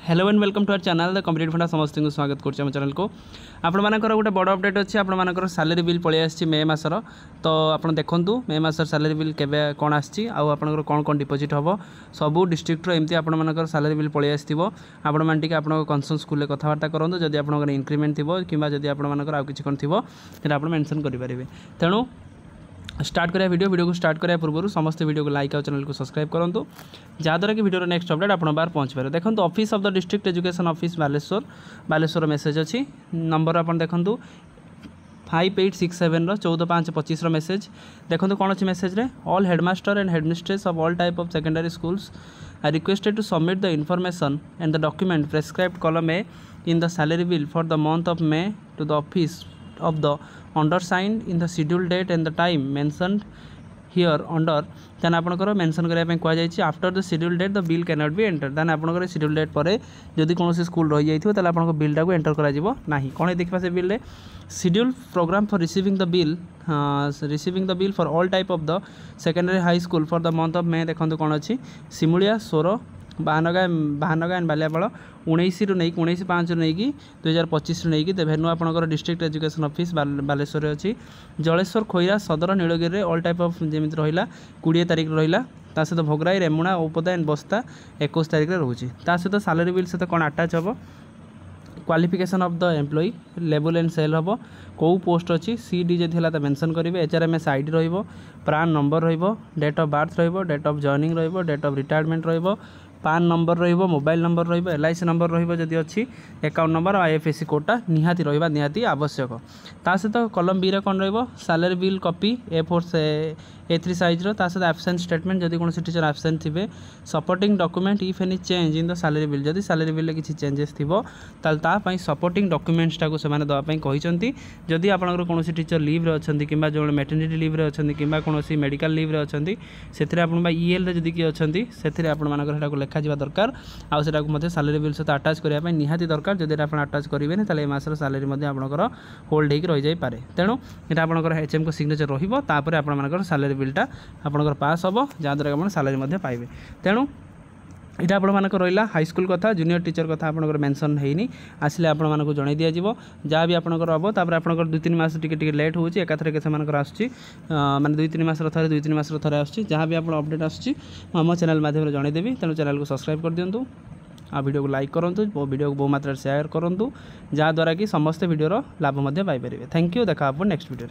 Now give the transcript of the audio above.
Hello and welcome to our channel the competitive funda समस्त को स्वागत करछे हम चैनल को आपण मानकर गोटे बड़ अपडेट अच्छी आपण मानकर सैलरी बिल पळै आछि मे मासर तो आपण देखंतु मे मासर सैलरी बिल केबे कोन आछि आ आपनकर कोन कोन डिपॉजिट हबो सबु डिस्ट्रिक्ट रो एमती आपण मानकर सैलरी बिल पळै आछिबो आपण मान टिके आपण कंसर्न स्कूल ले कथावार्ता करंतु जदि आपनकर इंक्रीमेंट थिबो किबा जदि आपण मानकर आ किछि कोन थिबो तेरा आपण मेंशन करि परिबे तेणु स्टार्ट करिया वीडियो को स्टार्ट करिया पूर्व समस्त वीडियो को लाइक और चैनल को सब्सक्राइब करूँ जहाँद्वारा कि वीडियो नेक्स्ट अपडेट आप बार पहुँच पारे। देखो office of the district education office Baleshwar message अच्छी नंबर आप देखूँ 5867 14/5/25 मेसेज देखो कौन अच्छी मेसेज रे all headmaster and headmistress of all type of secondary schools are requested to submit the information and the document prescribed column A in the salary bill for the month of May to the office of the undersigned in the scheduled date and the time mentioned here under then आपनकर mention करिया पे कह जाय after the schedule date the bill can not be enter then आपनकर schedule date पर जदि कौन school रही जाइथिबो तले आपनकर बिल टाको एंटर करा जिवो नाही कोन देखबा से बिल रे schedule program for receiving the bill for all type of the secondary high school for the month of May देखंतु कोन अछि सिमुलिया 16 बाहानगा एंड बालियापाल 19 रू नहीं 19/5 नहीं कि 2025 रू नहीं कि भेनु आपनकर डिस्ट्रिक्ट एजुकेशन ऑफिस बालेश्वर अच्छी जलेश्वर खोईरा सदर नीलगिरी ऑल टाइप ऑफ जमी रहा 20 तारिख रहा ता सहित भोगराई रेमुणा औपदा एंड बस्ता 21 तारिख रोचे ता सहित सैलरी बिल सहित कौन अटाच हम qualification of the employee level and cell हम कौ पोस्ट अच्छी सी डी जब है मेंशन करेंगे HRMS ID PRAN number date of birth date of joining date of retirement PAN number mobile number LIC number रही अच्छी account number और IFSC कोडटा निहाती निहाती आवश्यक ता सहित कलम बी कौन salary bill copy A3 size सहित एब्सेंट स्टेटमेंट जदि कौन टीचर एब्सेंट थे supporting document if any change in the salary bill जदि सैलरी बिल किसी चेंजेस थी ताल सपोर्टिंग डॉक्यूमेंट्स टाक से देवाई जदि आपंकर कौन टीचर लिव्रे अच्छा कि जो मैटरनिटी लिव्रे अच्छा कि कौन मेडिकल लिव्रे अच्छा से EL जदि किए अच्छा से आपको लेखा जा दरकार आउटा सैलरी बिल सहित अटाच करने निहाती दरकार जदि आप अटाच करेंगे तो मसर सैलरी आपंकर होल्ड होकर रही जापे तेणु यहाँ आपंकर HM को सिग्नेचर रही आप सैलरी बिलटा आपंकर पास हम जहाँद्वारा आप सैलरी पाइबे तेणु इटा आप रहा हाईस्कूल कथा जूनियर टीचर कथा आपंकर मेंशन होनी आसिले आपको जन दिज्व जहाँ भी आपंकर हम तापर आपंकर 2-3 मास टिके लेट हो एकाथर के आसूँ माने 2-3 मास थे 2-3 मास थे आसूँ जहाँ भी आप अपडेट आम चैनल माध्यम जनईदेवी तेणु चैनल को सब्सक्राइब कर दिंतु आ वीडियो को लाइक करूँ वीडियो को बहु मात्रा शेयर करूँ जहाँद्वारा कि समस्त वीडियो लाभ पाइपर। थैंक यू देखा नेक्स्ट वीडियो।